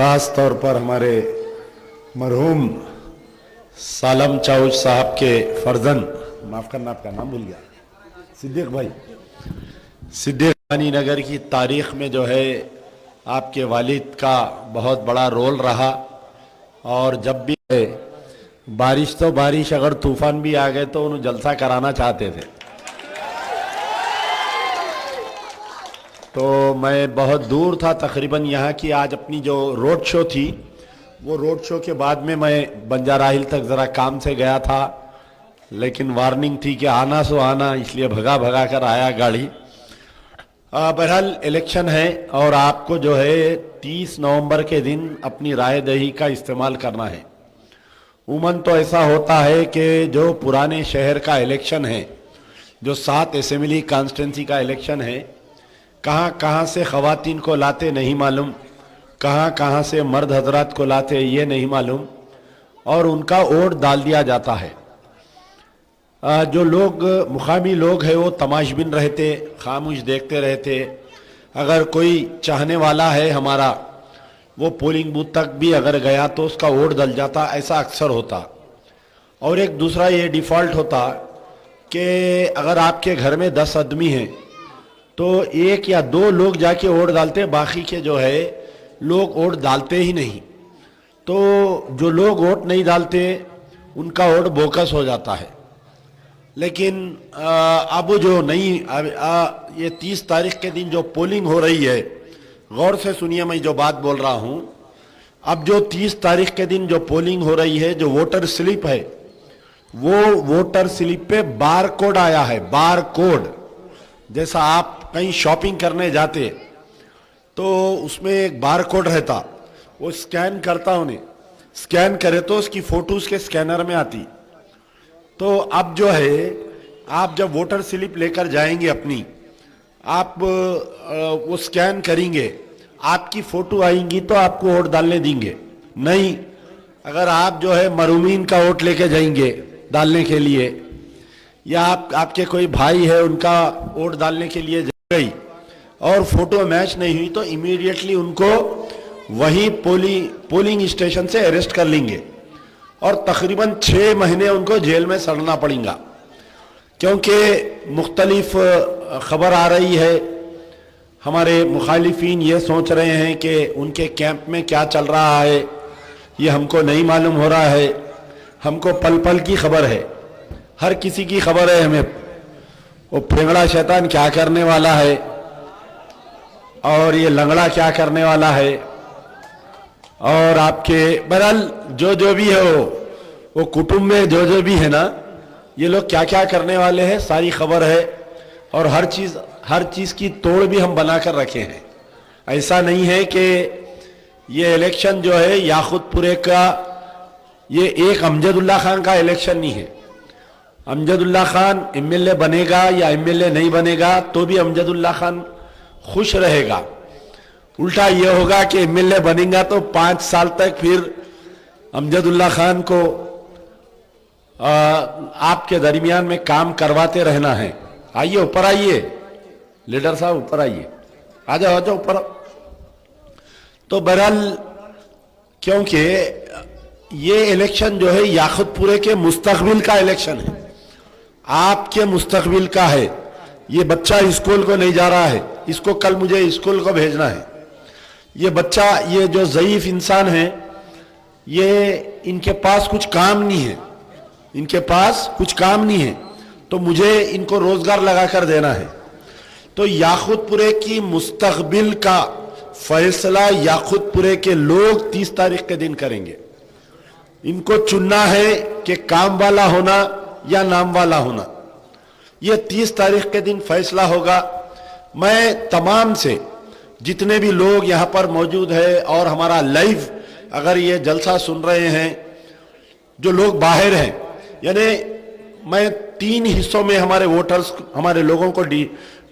ख़ास तौर पर हमारे मरहूम सालम चाउच साहब के फर्जंद, माफ़ करना आपका नाम भूल गया, सिद्दीक भाई, सिद्दीक भानी नगर की तारीख़ में जो है आपके वालिद का बहुत बड़ा रोल रहा। और जब भी बारिश तो बारिश, अगर तूफान भी आ गए तो उन्हें जलसा कराना चाहते थे। तो मैं बहुत दूर था तकरीबन यहाँ की। आज अपनी जो रोड शो थी, वो रोड शो के बाद में मैं बंजारा हिल तक ज़रा काम से गया था, लेकिन वार्निंग थी कि आना सो आना, इसलिए भगा भगा कर आया गाड़ी। बहरहाल इलेक्शन है और आपको जो है 30 नवंबर के दिन अपनी राय दही का इस्तेमाल करना है। उमन तो ऐसा होता है कि जो पुराने शहर का इलेक्शन है, जो 7 असेंबली कॉन्स्टिट्यूंसी का इलेक्शन है, कहाँ कहाँ से ख़वातीन को लाते नहीं मालूम, कहाँ कहाँ से मर्द हजरात को लाते ये नहीं मालूम, और उनका वोट डाल दिया जाता है। जो लोग मुकामी लोग हैं वो तमाशबिन रहते, खामोश देखते रहते। अगर कोई चाहने वाला है हमारा, वो पोलिंग बूथ तक भी अगर गया तो उसका वोट डल जाता, ऐसा अक्सर होता। और एक दूसरा ये डिफ़ॉल्ट होता कि अगर आपके घर में 10 आदमी हैं तो 1 या 2 लोग जाके वोट डालते, बाकी के जो है लोग वोट डालते ही नहीं। तो जो लोग वोट नहीं डालते उनका वोट बोकस हो जाता है। लेकिन अब जो नई ये 30 तारीख के दिन जो पोलिंग हो रही है, गौर से सुनिए मैं जो बात बोल रहा हूं। अब जो 30 तारीख के दिन जो पोलिंग हो रही है, जो वोटर स्लिप है, वो वोटर स्लिप पे बार कोड आया है। बार कोड, जैसा आप कहीं शॉपिंग करने जाते तो उसमें एक बार कोड रहता, वो स्कैन करता, उन्हें स्कैन करे तो उसकी फोटो उसके स्कैनर में आती। तो अब जो है आप जब वोटर स्लिप लेकर जाएंगे अपनी, आप वो स्कैन करेंगे, आपकी फोटो आएंगी तो आपको वोट डालने देंगे। नहीं, अगर आप जो है मरूमीन का वोट लेके जाएंगे डालने के लिए, या आपके कोई भाई है उनका वोट डालने के लिए गई और फोटो मैच नहीं हुई, तो इमीडिएटली उनको वही पोलिंग स्टेशन से अरेस्ट कर लेंगे और तकरीबन 6 महीने उनको जेल में सड़ना पड़ेगा। क्योंकि मुख्तलिफ खबर आ रही है, हमारे मुखालिफिन ये सोच रहे हैं कि उनके कैंप में क्या चल रहा है ये हमको नहीं मालूम हो रहा है। हमको पल पल की खबर है, हर किसी की खबर है हमें, वो फेंगड़ा शैतान क्या करने वाला है और ये लंगड़ा क्या करने वाला है, और आपके बहरहाल जो भी है वो कुटुंब में जो भी है ना, ये लोग क्या क्या करने वाले हैं सारी खबर है। और हर चीज़ की तोड़ भी हम बनाकर रखे हैं। ऐसा नहीं है कि ये इलेक्शन जो है याकूतपुरे का, ये एक अमजदुल्ला खान का इलेक्शन नहीं है। अमजदुल्ला खान एमएलए बनेगा या एमएलए नहीं बनेगा तो भी अमजदुल्ला खान खुश रहेगा। उल्टा ये होगा कि एमएलए बनेगा तो 5 साल तक फिर अमजदुल्ला खान को आपके दरमियान में काम करवाते रहना है। आइए ऊपर आइए, लीडर साहब ऊपर आइए, आ जाओ ऊपर। तो बहरहाल क्योंकि ये इलेक्शन जो है याकूतपुरे के मुस्तकबिल का इलेक्शन है, आपके मुस्तकबिल का है। ये बच्चा स्कूल को नहीं जा रहा है, इसको कल मुझे स्कूल को भेजना है। ये बच्चा, ये जो ज़ईफ इंसान है, ये इनके पास कुछ काम नहीं है, इनके पास कुछ काम नहीं है, तो मुझे इनको रोजगार लगाकर देना है। तो याकूतपुरे की मुस्तकबिल का फैसला याकूतपुरे के लोग 30 तारीख के दिन करेंगे। इनको चुनना है कि काम वाला होना या नाम वाला होना। ये 30 तारीख के दिन फैसला होगा। मैं तमाम से जितने भी लोग यहाँ पर मौजूद है और हमारा लाइव अगर ये जलसा सुन रहे हैं, जो लोग बाहर हैं, यानी मैं 3 हिस्सों में हमारे वोटर्स, हमारे लोगों को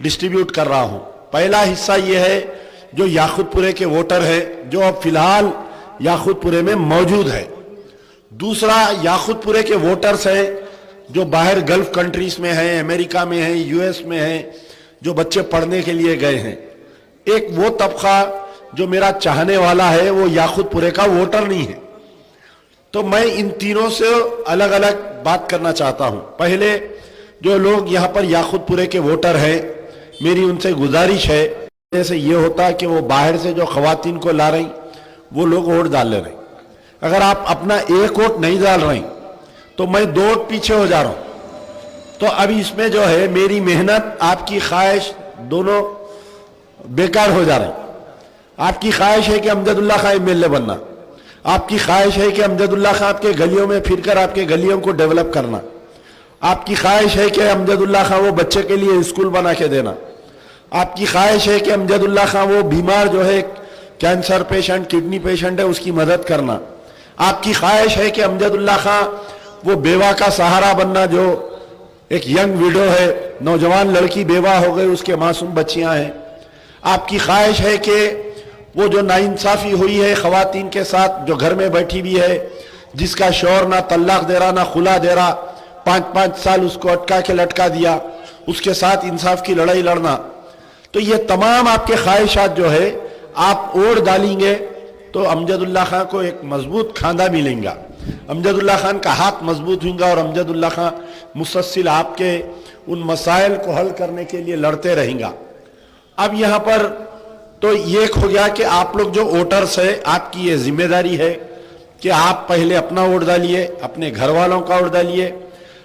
डिस्ट्रीब्यूट कर रहा हूँ। पहला हिस्सा ये है जो याकूतपुरे के वोटर है, जो अब फिलहाल याकूतपुरे में मौजूद है। दूसरा याकूतपुरे के वोटर्स हैं जो बाहर गल्फ कंट्रीज में हैं, अमेरिका में हैं, यूएस में हैं, जो बच्चे पढ़ने के लिए गए हैं। एक वो तबका जो मेरा चाहने वाला है वो याकुतपुरे का वोटर नहीं है। तो मैं इन तीनों से अलग अलग बात करना चाहता हूं। पहले जो लोग यहां पर याकुतपुरे के वोटर हैं, मेरी उनसे गुजारिश है, जैसे ये होता कि वो बाहर से जो खवातीन को ला रही वो लोग वोट डाल ले रहे। अगर आप अपना एक वोट नहीं डाल रही तो मैं 2 वोट पीछे हो जा रहा हूं। तो अब इसमें जो है मेरी मेहनत, आपकी ख्वाहिश दोनों बेकार हो जा रही। आपकी ख्वाहिश है कि अमजदुल्ला खां एमएलए बनना, आपकी ख्वाहिश है कि अमजदुल्ला खां आपके गलियों में फिरकर आपके गलियों को डेवलप करना, आपकी ख्वाहिश है कि अमजदुल्ला खां वो बच्चे के लिए स्कूल बना के देना, आपकी ख्वाहिश है कि अमजदुल्ला खां वो बीमार जो है कैंसर पेशेंट, किडनी पेशेंट है, उसकी मदद करना, आपकी ख्वाहिश है कि अमजदुल्ला खां वो बेवा का सहारा बनना, जो एक यंग विडो है, नौजवान लड़की बेवा हो गई, उसके मासूम बच्चियां हैं। आपकी ख्वाहिश है कि वो जो नाइंसाफी हुई है खवातीन के साथ, जो घर में बैठी हुई है, जिसका शौहर ना तलाक दे रहा ना खुला दे रहा, 5-5 साल उसको अटका के लटका दिया, उसके साथ इंसाफ की लड़ाई लड़ना। तो ये तमाम आपके ख्वाहिशात जो है आप वोट डालेंगे तो अमजदुल्ला खां को एक मजबूत खांदा मिलेगा, अमजदुल्ला खान का हाथ मजबूत होगा और अमजदुल्ला खां मुसलसिल आपके उन मसाइल को हल करने के लिए लड़ते रहेंगे। अब यहां पर तो ये हो गया कि आप लोग जो वोटर्स है, आपकी ये जिम्मेदारी है कि आप पहले अपना वोट डालिए, अपने घर वालों का वोट डालिए।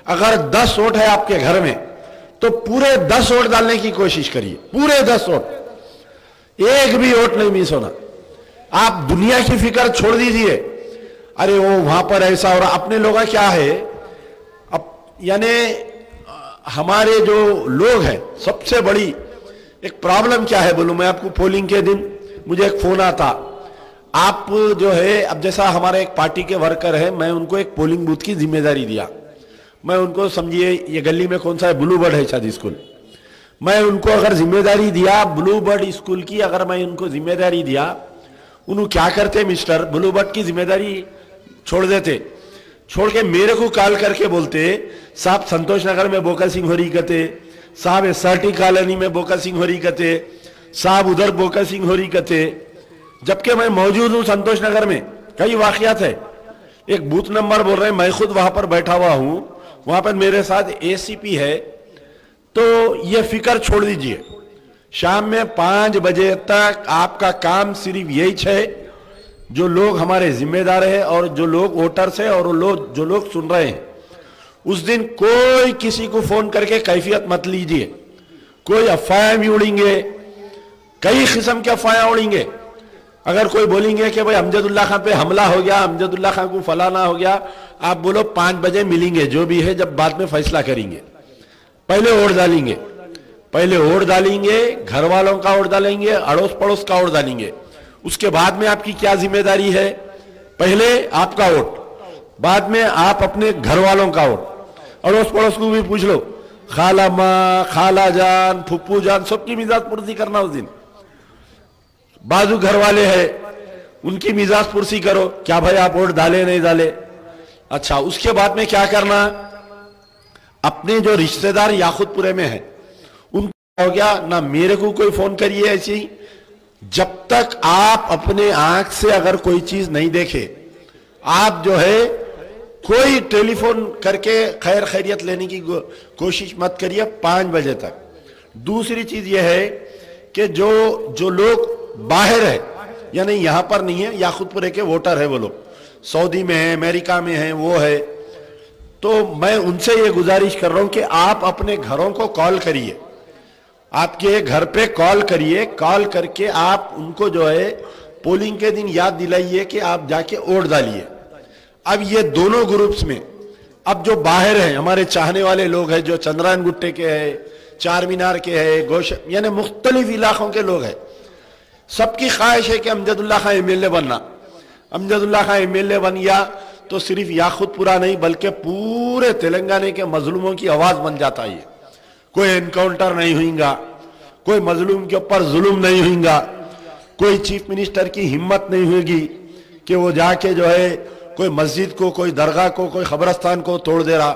अगर 10 वोट है आपके घर में तो पूरे 10 वोट डालने की कोशिश करिए, पूरे 10 वोट, एक भी वोट नहीं मिस होना। आप दुनिया की फिक्र छोड़ दीजिए, अरे वो वहां पर ऐसा हो रहा, अपने लोग का क्या है। अब यानी हमारे जो लोग हैं, सबसे बड़ी एक प्रॉब्लम क्या है बोलूं मैं आपको, पोलिंग के दिन मुझे एक फोन आता, आप जो है, अब जैसा हमारे एक पार्टी के वर्कर है, मैं उनको एक पोलिंग बूथ की जिम्मेदारी दिया। मैं उनको, समझिए ये गली में कौन सा है, ब्लू बर्ड है शायद स्कूल, मैं उनको अगर जिम्मेदारी दिया ब्लू बर्ड स्कूल की, अगर मैं उनको जिम्मेदारी दिया, उन्होंने क्या करते मिस्टर, ब्लू बर्ड की जिम्मेदारी छोड़ देते, छोड़ के मेरे को कॉल करके बोलते, साहब संतोष नगर में बोका सिंह हो रही कहते, साहब एसआरटी कॉलोनी में बोका सिंह हो रही कहते, साहब उधर बोका सिंह हो रही कहते। जबकि मैं मौजूद हूं संतोष नगर में, कई वाकयात है। एक बूथ नंबर बोल रहे हैं, मैं खुद वहां पर बैठा हुआ हूं, वहां पर मेरे साथ एसीपी है। तो ये फिक्र छोड़ दीजिए, शाम में 5 बजे तक आपका काम सिर्फ यही है, जो लोग हमारे जिम्मेदार है और जो लोग वोटर्स है और जो लोग सुन रहे हैं, उस दिन कोई किसी को फोन करके कैफियत मत लीजिए। कोई अफवाहें भी उड़ेंगे, कई किस्म के अफवाहें उड़ेंगे। अगर कोई बोलेंगे कि भाई अमजदुल्ला खां पे हमला हो गया, अमजदुल्ला खां को फलाना हो गया, आप बोलो 5 बजे मिलेंगे, जो भी है जब बाद में फैसला करेंगे। पहले वोट डालेंगे, पहले वोट डालेंगे, घर वालों का वोट डालेंगे, अड़ोस पड़ोस का वोट डालेंगे। उसके बाद में आपकी क्या जिम्मेदारी है, पहले आपका वोट, बाद में आप अपने घर वालों का वोट। अड़ोस पड़ोस को भी पूछ लो, खाला माँ, खाला जान, फुप्पू जान, सबकी मिजाज पुरसी करना उस दिन। बाजू घर वाले हैं, उनकी मिजाज पुरसी करो, क्या भाई आप वोट डाले नहीं डाले। अच्छा, उसके बाद में क्या करना, अपने जो रिश्तेदार याकुतपुरे में है उनको हो गया ना, मेरे को कोई फोन करिए ऐसी, जब तक आप अपने आंख से अगर कोई चीज नहीं देखे, आप जो है कोई टेलीफोन करके खैर खैरियत लेने की कोशिश मत करिए 5 बजे तक। दूसरी चीज यह है कि जो लोग बाहर है, यानी यहां पर नहीं है, याकुतपुरे के वोटर है, वो लोग सऊदी में है, अमेरिका में है, वो है, तो मैं उनसे ये गुजारिश कर रहा हूं कि आप अपने घरों को कॉल करिए, आपके घर पे कॉल करिए, कॉल करके आप उनको जो है पोलिंग के दिन याद दिलाइए कि आप जाके वोट डालिए। अब ये दोनों ग्रुप्स में, अब जो बाहर हैं हमारे चाहने वाले लोग हैं, जो चंद्रायन गुट्टे के हैं, चार मीनार के हैं, गोश, यानी मुख्तलिफ इलाकों के लोग हैं, सबकी ख्वाहिश है कि अमजदुल्ला खां एमएलए बनना। अमजदुल्ला खां एमएलए बन गया तो सिर्फ याकुतपुरा नहीं बल्कि पूरे तेलंगाना के मजलूमों की आवाज बन जाता है। कोई एनकाउंटर नहीं होगा, कोई मजलूम के ऊपर जुल्म नहीं होगा, कोई चीफ मिनिस्टर की हिम्मत नहीं होगी कि वो जाके जो है कोई मस्जिद को, कोई दरगाह को, कोई खबरस्तान को तोड़ दे रहा।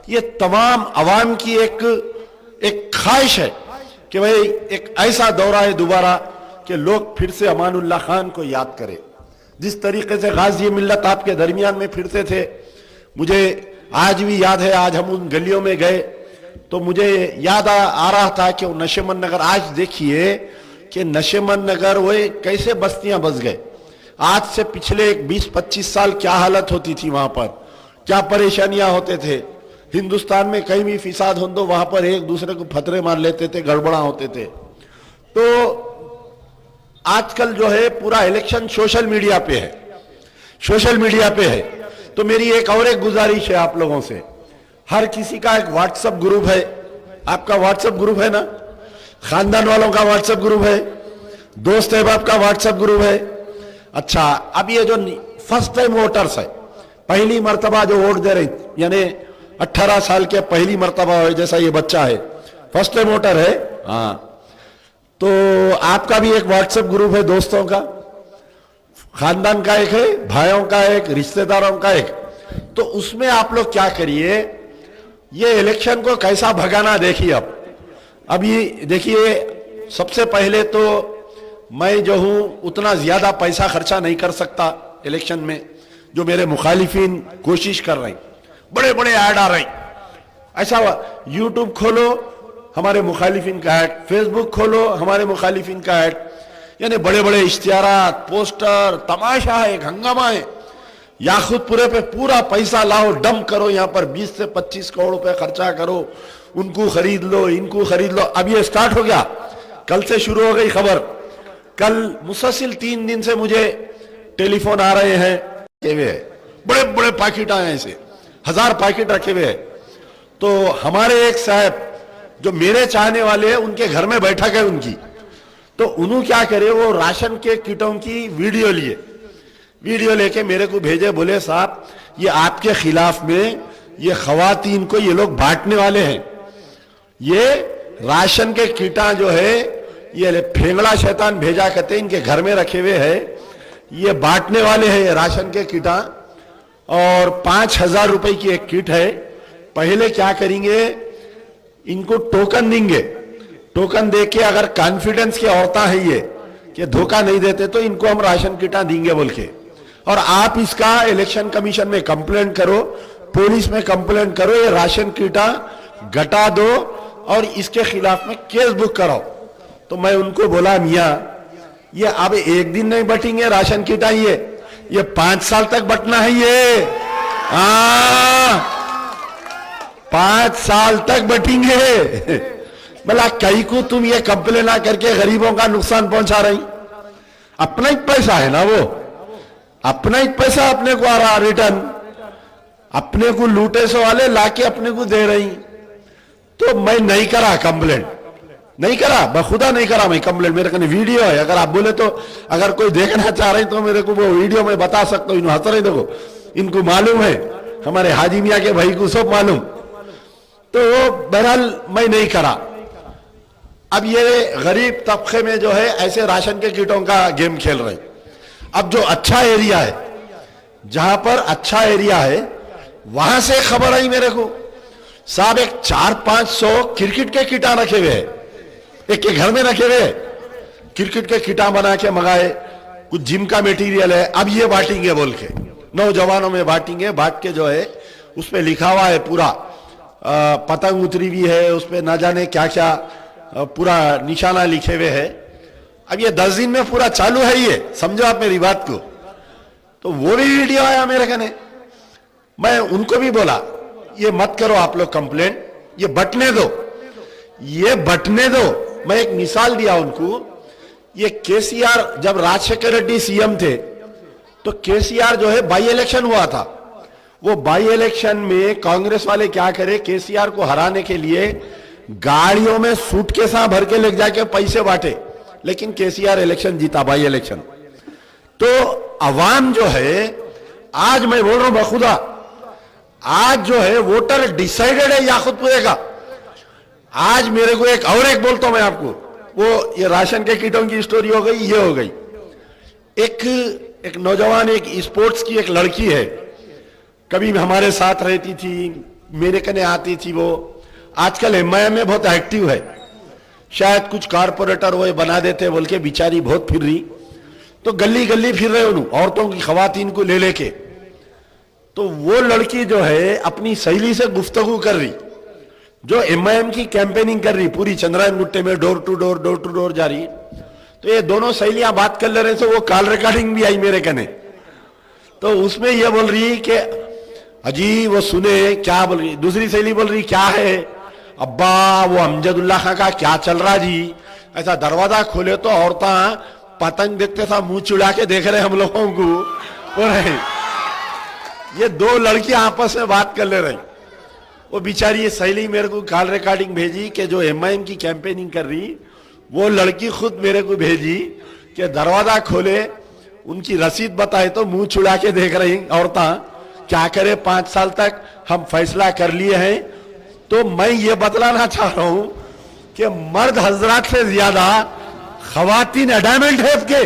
ये तमाम अवाम की एक ख्वाहिश है कि भाई एक ऐसा दौरा है दोबारा कि लोग फिर से अमानुल्लाह खान को याद करें। जिस तरीके से गाजी मिल्लत आपके दरमियान में फिरते थे, मुझे आज भी याद है, आज हम उन गलियों में गए तो मुझे याद आ रहा था कि वो नशेमन नगर, आज देखिए कि नशेमन नगर वो कैसे बस्तियां बस गए। आज से पिछले 20-25 साल क्या हालत होती थी वहां पर, क्या परेशानियां होते थे। हिंदुस्तान में कहीं भी फिसाद हो तो वहां पर एक दूसरे को फतरे मार लेते थे, गड़बड़ा होते थे। तो आजकल जो है पूरा इलेक्शन सोशल मीडिया पे है, सोशल मीडिया पे है। तो मेरी एक गुजारिश है आप लोगों से, हर किसी का एक व्हाट्सएप ग्रुप है। आपका व्हाट्सएप ग्रुप है ना, खानदान वालों का व्हाट्सएप ग्रुप है, दोस्त अहबाब का व्हाट्सएप ग्रुप है। अच्छा, अब ये जो फर्स्ट टाइम वोटर्स है, पहली मर्तबा जो वोट दे रहे, यानी 18 साल के पहली मर्तबा है, जैसा ये बच्चा है, फर्स्ट टाइम वोटर है। हाँ, तो आपका भी एक व्हाट्सएप ग्रुप है, दोस्तों का, खानदान का एक है, भाइयों का एक, रिश्तेदारों का एक। तो उसमें आप लोग क्या करिए, ये इलेक्शन को कैसा भगाना देखिए। अब ये देखिए, सबसे पहले तो मैं जो हूं उतना ज्यादा पैसा खर्चा नहीं कर सकता इलेक्शन में, जो मेरे मुखालिफिन कोशिश कर रहे हैं, बड़े बड़े ऐड आ रहे हैं। ऐसा यूट्यूब खोलो, हमारे मुखालिफिन का ऐड, फेसबुक खोलो, हमारे मुखालिफिन का ऐड, यानी बड़े बड़े इश्तिहारात, पोस्टर, तमाशा है, हंगामा है। याखुदपुरे पे पूरा पैसा लाओ, डंप करो, यहां पर 20 से 25 करोड़ रुपए खर्चा करो, उनको खरीद लो, इनको खरीद लो। अब ये स्टार्ट हो गया, कल से शुरू हो गई खबर। कल मुसलसिल 3 दिन से मुझे टेलीफोन आ रहे हैं, बड़े बड़े पैकेट आए, ऐसे 1000 पैकेट रखे हुए हैं। तो हमारे एक साहब जो मेरे चाहने वाले हैं, उनके घर में बैठक है उनकी, तो उन्होंने क्या करे, वो राशन के किटों की वीडियो लिए, वीडियो लेके मेरे को भेजे, बोले साहब ये आपके खिलाफ में ये खवातीन को ये लोग बांटने वाले हैं, ये राशन के कीटा जो है ये फेंगड़ा शैतान भेजा करते इनके घर में रखे हुए है, ये बांटने वाले हैं राशन के कीटा, और 5000 रुपए की एक किट है। पहले क्या करेंगे, इनको टोकन देंगे, टोकन देके अगर कॉन्फिडेंस की औरतें है ये कि धोखा नहीं देते तो इनको हम राशन किटा देंगे बोल के, और आप इसका इलेक्शन कमीशन में कंप्लेंट करो, पुलिस में कंप्लेंट करो, ये राशन किटा घटा दो और इसके खिलाफ में केस बुक कराओ। तो मैं उनको बोला, मियां ये अब एक दिन नहीं बटेंगे राशन किटा, ये 5 साल तक बटना है, ये 5 साल तक बटेंगे। भला कई को तुम ये कंप्लेन ना करके गरीबों का नुकसान पहुंचा रही, अपना ही पैसा है ना, वो अपना ही पैसा अपने को आ रहा रिटर्न, अपने को लूटे सो वाले लाके अपने को दे रही। तो मैं नहीं करा कंप्लेंट, नहीं करा, बखुदा नहीं करा मैं कंप्लेंट। मेरे कने वीडियो है, अगर आप बोले तो अगर कोई देखना चाह रहे तो मेरे को वो वीडियो में बता सकता हूं। हंस रहे, देखो इनको मालूम है, हमारे हाजी मियां के भाई को सब मालूम। तो बहरहाल मैं नहीं करा। अब ये गरीब तबके में जो है ऐसे राशन के किटों का गेम खेल रहे। अब जो अच्छा एरिया है, जहां पर अच्छा एरिया है, वहां से खबर आई मेरे को, साहब एक 400-500 क्रिकेट के किटा रखे हुए हैं, एक के घर में रखे हुए क्रिकेट के किटा बना के मंगाए, कुछ जिम का मटेरियल है, अब ये बांटेंगे बोल के, नौजवानों में बांटेंगे। बांट के जो है उस पर लिखा हुआ है पूरा, पतंग उतरी भी है उस पर, ना जाने क्या क्या पूरा निशाना लिखे हुए है। अब ये 10 दिन में पूरा चालू है, ये समझो आप मेरी बात को। तो वो भी वीडियो आया मेरे कने, मैं उनको भी बोला ये मत करो आप लोग कंप्लेंट, ये बटने दो, ये बटने दो। मैं एक मिसाल दिया उनको, ये केसीआर जब राजशेखर रेड्डी सीएम थे तो केसीआर जो है बाई इलेक्शन हुआ था, वो बाई इलेक्शन में कांग्रेस वाले क्या करे, केसीआर को हराने के लिए गाड़ियों में सूटकेसा भर के ले जाके पैसे बांटे, लेकिन केसीआर इलेक्शन जीता, बाई इलेक्शन। तो अवाम जो है, आज मैं बोल रहा हूं बखुदा, आज जो है वोटर डिसाइडेड है याकुतपुरे का। आज मेरे को एक और एक बोलता हूं मैं आपको, वो ये राशन के किटों की स्टोरी हो गई, ये हो गई। एक नौजवान, एक स्पोर्ट्स की एक लड़की है, कभी हमारे साथ रहती थी, मेरे कने आती थी, वो आजकल एमआईएम में बहुत एक्टिव है। शायद कुछ कारपोरेटर वो बना देते बोल के, बिचारी बहुत फिर रही, तो गली गली फिर रहे उन्होंने औरतों की, खवातीन को ले लेके। तो वो लड़की जो है अपनी सहेली से गुफ्तगू कर रही, जो एमआईएम की कैंपेनिंग कर रही, पूरी चंद्रायन गुट्टे में डोर टू डोर जा रही। तो ये दोनों सहेलियां बात कर ले रहे थे, वो कॉल रिकॉर्डिंग भी आई मेरे कने। तो उसमें ये बोल रही कि अजी वो सुने, क्या बोल रही, दूसरी सहेली बोल रही क्या है अब्बा, वो अमजदुल्ला खां का क्या चल रहा जी, ऐसा दरवाजा खोले तो औरतें पतंग देखते था मुंह चिड़ा के देख रहे हम लोगों को। और ये दो लड़कियां आपस में बात कर ले रही। वो बेचारी ये सहेली मेरे को कॉल रिकॉर्डिंग भेजी कि जो एमआईएम की कैंपेनिंग कर रही, वो लड़की खुद मेरे को भेजी कि दरवाजा खोले, उनकी रसीद बताए तो मुंह छुड़ा के देख रही औरतें, क्या करे 5 साल तक हम फैसला कर लिए हैं। तो मैं ये बतलाना चाह रहा हूं कि मर्द हजरात से ज्यादा खवातीन एडामेंट है के,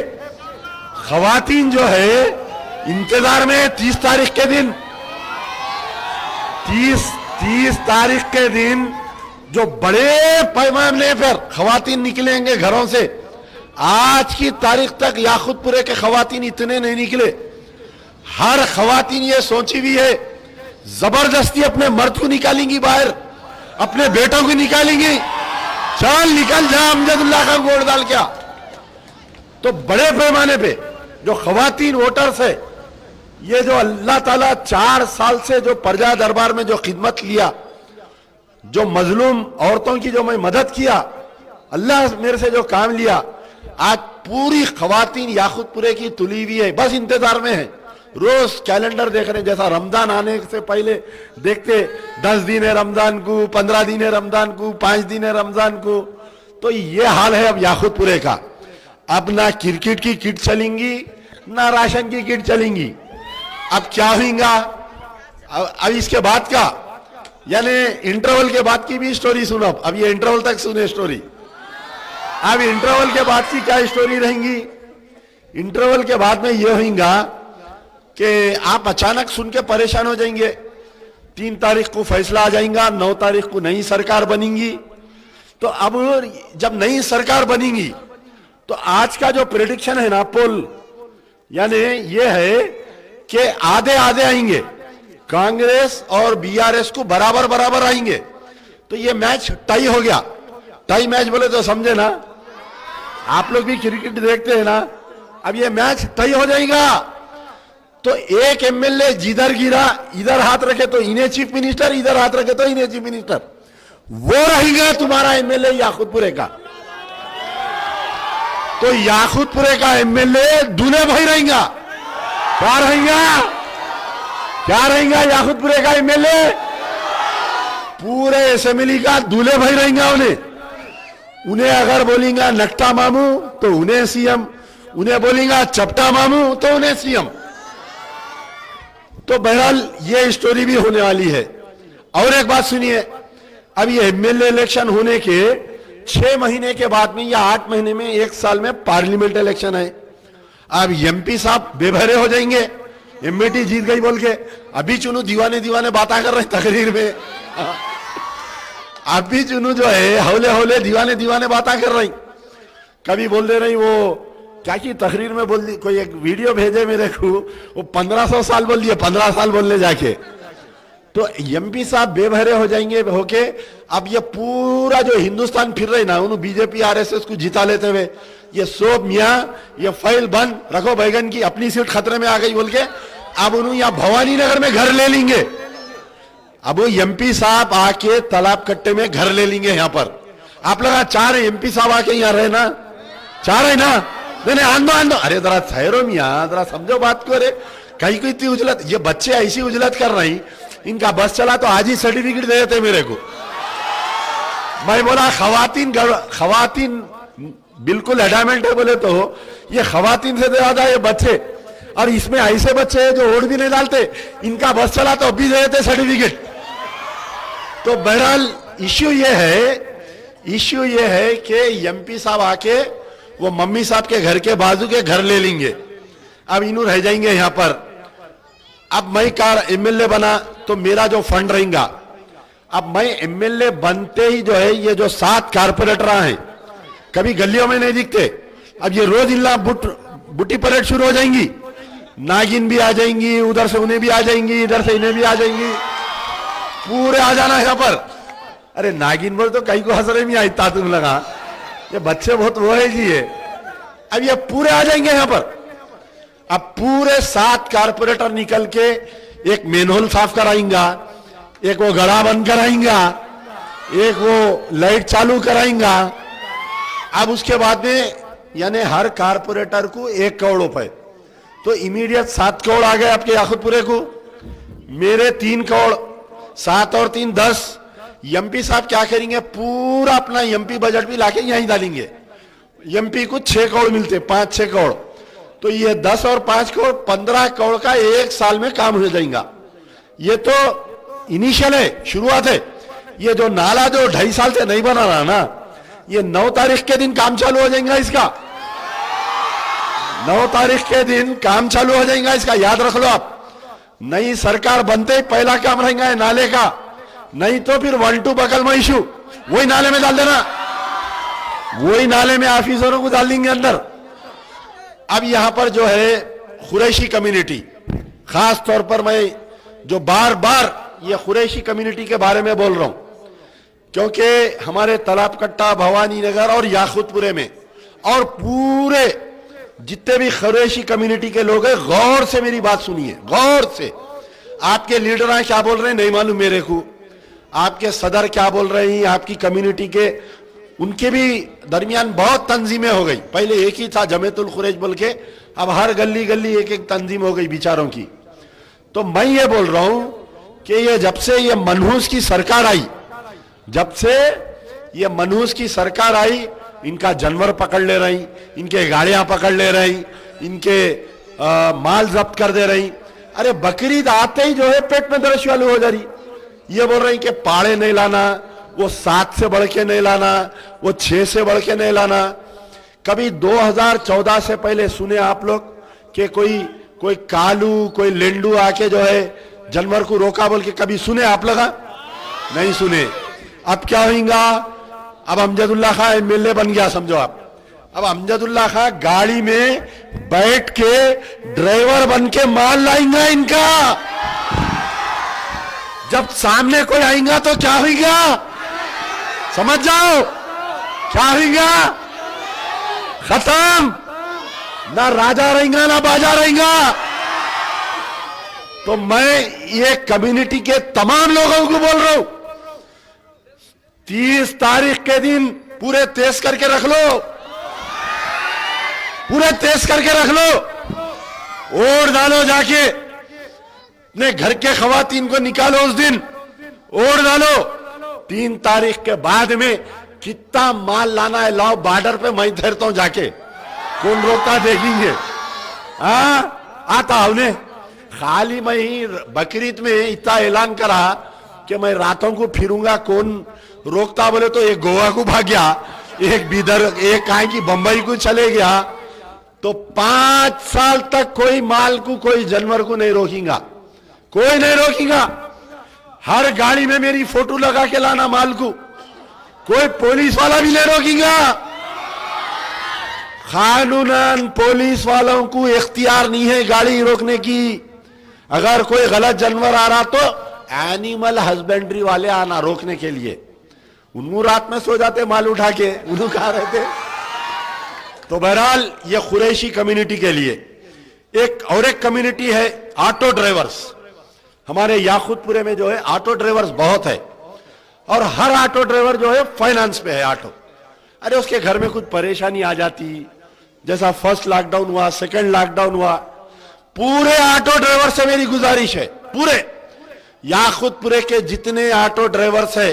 खवातीन जो है इंतजार में 30 तारीख के दिन, 30 तारीख के दिन जो बड़े पैमाने पर खवातीन निकलेंगे घरों से। आज की तारीख तक याकुतपुरे के खवातीन इतने नहीं निकले। हर खवातीन ये सोची भी है जबरदस्ती अपने मर्द को निकालेंगी बाहर, अपने बेटों को निकालेंगी, चल निकल जा अमजदुल्ला का वोट डाल क्या। तो बड़े पैमाने पे जो खवातीन वोटर्स है, ये जो अल्लाह ताला 4 साल से जो प्रजा दरबार में जो खिदमत लिया, जो मजलूम औरतों की जो मैं मदद किया, अल्लाह मेरे से जो काम लिया, आज पूरी खवातीन याकुतपुरे की तुली हुई है, बस इंतजार में है। रोज कैलेंडर देख रहे हैं, जैसा रमजान आने से पहले देखते 10 दिन है रमजान को, 15 दिन है रमजान को, 5 दिन है रमजान को। तो ये हाल है अब याकुतपुरे का। अब ना क्रिकेट की किट चलेंगी, ना राशन की किट चलेंगी। अब क्या होगा, अब इसके बाद का, यानी इंटरवल के बाद की भी स्टोरी सुनो। अब ये इंटरवल तक सुने स्टोरी। अब इंटरवल के बाद की क्या स्टोरी रहेंगी, इंटरवल के बाद में ये होगा कि आप अचानक सुन के परेशान हो जाएंगे। 3 तारीख को फैसला आ जाएगा, 9 तारीख को नई सरकार बनेगी। तो अब जब नई सरकार बनेगी तो आज का जो प्रेडिक्शन है ना पोल, यानी ये है कि आधे आधे आएंगे, कांग्रेस और बीआरएस को बराबर बराबर आएंगे। तो ये मैच टाई हो गया। टाई मैच बोले तो समझे ना, आप लोग भी क्रिकेट देखते हैं ना। अब ये मैच टाई हो जाएगा तो एक एमएलए जिधर गिरा इधर हाथ रखे तो इन्हें चीफ मिनिस्टर, इधर हाथ रखे तो इन्हें चीफ मिनिस्टर, वो रहेगा तुम्हारा एमएलए याकुतपुरे का। तो याकुतपुरे का एमएलए दूल्हे भाई रहेगा। क्या रहेगा, क्या रहेगा याकुतपुरे का एमएलए? पूरे असेंबली का दूल्हे भाई रहेगा। उन्हें अगर बोलेंगे नकटा मामू तो उन्हें सीएम, उन्हें बोलेंगे चपटा मामू तो उन्हें सीएम। तो बहरहाल ये स्टोरी भी होने वाली है। और एक बात सुनिए, अब ये एमएलए इलेक्शन होने के 6 महीने के बाद में या 8 महीने में 1 साल में पार्लियामेंट इलेक्शन है। अब एमपी साहब बेभरे हो जाएंगे, एमएटी जीत गई बोल के। अभी चुनू दीवाने दीवाने बातें कर रहे तकरीर में, अभी चुनू जो है हौले हौले दीवाने दीवाने बातें कर रही। कभी बोल दे रही वो क्या की तकरीर में बोल दी, कोई एक वीडियो भेजे मेरे को, वो 1500 साल बोल दिए, 15 साल बोलने जाके। तो एमपी साहब बेभरे हो जाएंगे होके। अब ये पूरा जो हिंदुस्तान फिर रही ना, उन्होंने बीजेपी आरएसएस को जिता लेते हुए, ये सोब मियाँ ये फाइल बंद रखो बैगन की, अपनी सीट खतरे में आ गई बोल के अब उन्होंने यहाँ भवानी नगर में घर ले लेंगे। अब वो एमपी साहब आके तालाब कट्टे में घर ले लेंगे यहाँ पर। आप लोग 4 एमपी साहब आके यहाँ रहे ना, 4 है ना? नहीं आंदो, अरे जरा ठहरो मियाँ, जरा समझो बात को। अरे कहीं कोई इतनी उजलत, ये बच्चे ऐसी उजलत कर रही, इनका बस चला तो आज ही सर्टिफिकेट दे देते मेरे को। मैं बोला खवातीन बिल्कुल एडामेंट है बोले तो ये खवातीन से ज्यादा ये बच्चे, और इसमें ऐसे बच्चे हैं जो वोट भी नहीं डालते, इनका बस चला तो अभी दे देते सर्टिफिकेट। तो बहरहाल इश्यू ये है कि एमपी साहब आके वो मम्मी साहब के घर के बाजू के घर ले लेंगे। अब इन्हों रह जाएंगे यहाँ पर। अब मैं एमएलए बना तो मेरा जो फंड रहेगा, अब मैं एमएलए बनते ही जो है ये जो 7 कारपोरेटर हैं कभी गलियों में नहीं दिखते। अब ये रोज इल्ला बुटी परेड शुरू हो जाएंगी, नागिन भी आ जाएंगी, उधर से उन्हें भी आ जाएंगी, इधर से इन्हें भी आ जाएंगी, पूरे आ जाना यहाँ पर। अरे नागिन बोल तो कहीं को हंसरे में आई तातुम लगा, ये बच्चे बहुत वो है जी ये। अब ये पूरे आ जाएंगे यहाँ पर। अब पूरे 7 कारपोरेटर निकल के एक मेनहोल साफ कराएंगा, एक वो गड़ा बंद कराएंगा, एक वो लाइट चालू कराएंगा। अब उसके बाद में यानी हर कारपोरेटर को 1 करोड़ रुपए, तो इमीडिएट 7 करोड़ आ गए आपके याकुतपुरे को। मेरे 3 करोड़, 7 और 3 10। एमपी साहब क्या करेंगे, पूरा अपना एमपी बजट भी लाके यहीं डालेंगे। एमपी को 6 करोड़ मिलते, 5-6 करोड़, तो ये 10 और 5 करोड़ 15 करोड़ का 1 साल में काम हो जाएगा। ये तो इनिशियल है, शुरुआत है। ये जो नाला जो 2.5 साल से नहीं बना रहा ना, ये 9 तारीख के दिन काम चालू हो जाएगा इसका। 9 तारीख के दिन काम चालू हो जाएगा इसका, याद रख लो आप। नई सरकार बनते ही पहला काम रहेगा नाले का, नहीं तो फिर 1-2 बगल में इशू वही नाले में डाल देना, वही नाले में ऑफिसरों को डाल देंगे अंदर। अब यहां पर जो है कुरैशी कम्युनिटी, खास तौर पर मैं जो बार बार ये कुरैशी कम्युनिटी के बारे में बोल रहा हूं, क्योंकि हमारे तालाब कट्टा, भवानी नगर और याकुतपुरे में और पूरे जितने भी कुरैशी कम्युनिटी के लोग हैं, गौर से मेरी बात सुनिए, गौर से। आपके लीडर क्या बोल रहे हैं नहीं मालूम मेरे को, आपके सदर क्या बोल रहे हैं, आपकी कम्युनिटी के उनके भी दरमियान बहुत तंजीमें हो गई। पहले एक ही था जमेतुल कुरैश बोल के, अब हर गली गली एक एक तंजीम हो गई बेचारों की। तो मैं ये बोल रहा हूं कि ये जब से ये मनहूस की सरकार आई, जब से ये मनहूस की सरकार आई, इनका जानवर पकड़ ले रही, इनके गाड़ियां पकड़ ले रही, इनके माल जब्त कर दे रही। अरे बकरीद आते ही जो है पेट में दर्द चालू हो जा रही। ये बोल रही कि पाड़े नहीं लाना, वो 7 से बढ़ के नहीं लाना, वो 6 से बढ़ के नहीं लाना। कभी 2014 से पहले सुने आप लोग कि कोई कालू, कोई लेंडू आके जो है जानवर को रोका बोल के कभी सुने आप लोग? नहीं सुने। अब क्या होगा, अब अमजदुल्ला खां एमएलए बन गया समझो आप। अब अमजदुल्ला खां गाड़ी में बैठ के ड्राइवर बन के माल लाएंगा इनका। जब सामने कोई आएगा तो क्या होगा समझ जाओ, क्या होगा, खत्म। ना राजा रहेगा ना बाजा रहेगा। तो मैं ये कम्युनिटी के तमाम लोगों को बोल रहा हूं, 30 तारीख के दिन पूरे तेज करके रख लो, पूरे तेज करके रख लो, वोट डालो, जाके अपने घर के खवातीन को निकालो उस दिन, वोट डालो। 3 तारीख के बाद में कितना माल लाना है लाओ, बॉर्डर पे मैं ठहरता हूं जाके, कौन रोकता देखेंगे। आता हमने खाली मैं ही बकरीद में इतना ऐलान करा कि मैं रातों को फिरूंगा, कौन रोकता बोले तो एक गोवा को भाग गया, एक बिदर, एक कहा कि बंबई को चले गया। तो 5 साल तक कोई माल को, कोई जानवर को नहीं रोकेगा, कोई नहीं रोकेगा। हर गाड़ी में मेरी फोटो लगा के लाना माल को, कोई पुलिस वाला भी नहीं रोकेगा। कानूनन पुलिस वालों को इख्तियार नहीं है गाड़ी रोकने की। अगर कोई गलत जानवर आ रहा तो एनिमल हस्बेंड्री वाले आना रोकने के लिए। उन्होंने रात में सो जाते माल उठा के, उन्होंने कहा रहते। तो बहरहाल ये कुरैशी कम्युनिटी के लिए एक और एक कम्युनिटी है ऑटो ड्राइवर्स। हमारे याकुतपुरे में जो है ऑटो ड्राइवर्स बहुत है, और हर ऑटो ड्राइवर जो है फाइनेंस पे है ऑटो। अरे उसके घर में कुछ परेशानी आ जाती, जैसा फर्स्ट लॉकडाउन हुआ, सेकंड लॉकडाउन हुआ, पूरे ऑटो ड्राइवर से मेरी गुजारिश है, पूरे याकुतपुरे के जितने ऑटो ड्राइवर्स है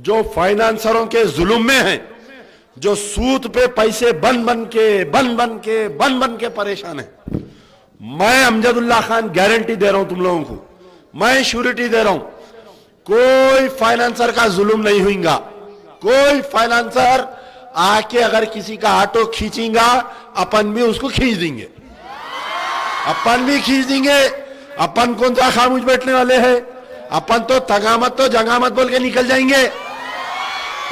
जो फाइनेंसरों के जुल्म में हैं, जो सूद पे पैसे बन बन के परेशान है, मैं अमजदुल्ला खान गारंटी दे रहा हूं तुम लोगों को, मैं श्योरिटी दे रहा हूं, कोई फाइनेंसर का जुल्म नहीं होगा। कोई फाइनेंसर आके अगर किसी का ऑटो खींचेगा, अपन भी उसको खींच देंगे, अपन भी खींच देंगे। अपन कौन सा खामोश बैठने वाले हैं, अपन तो तगामत तो जंगामत बोल के निकल जाएंगे।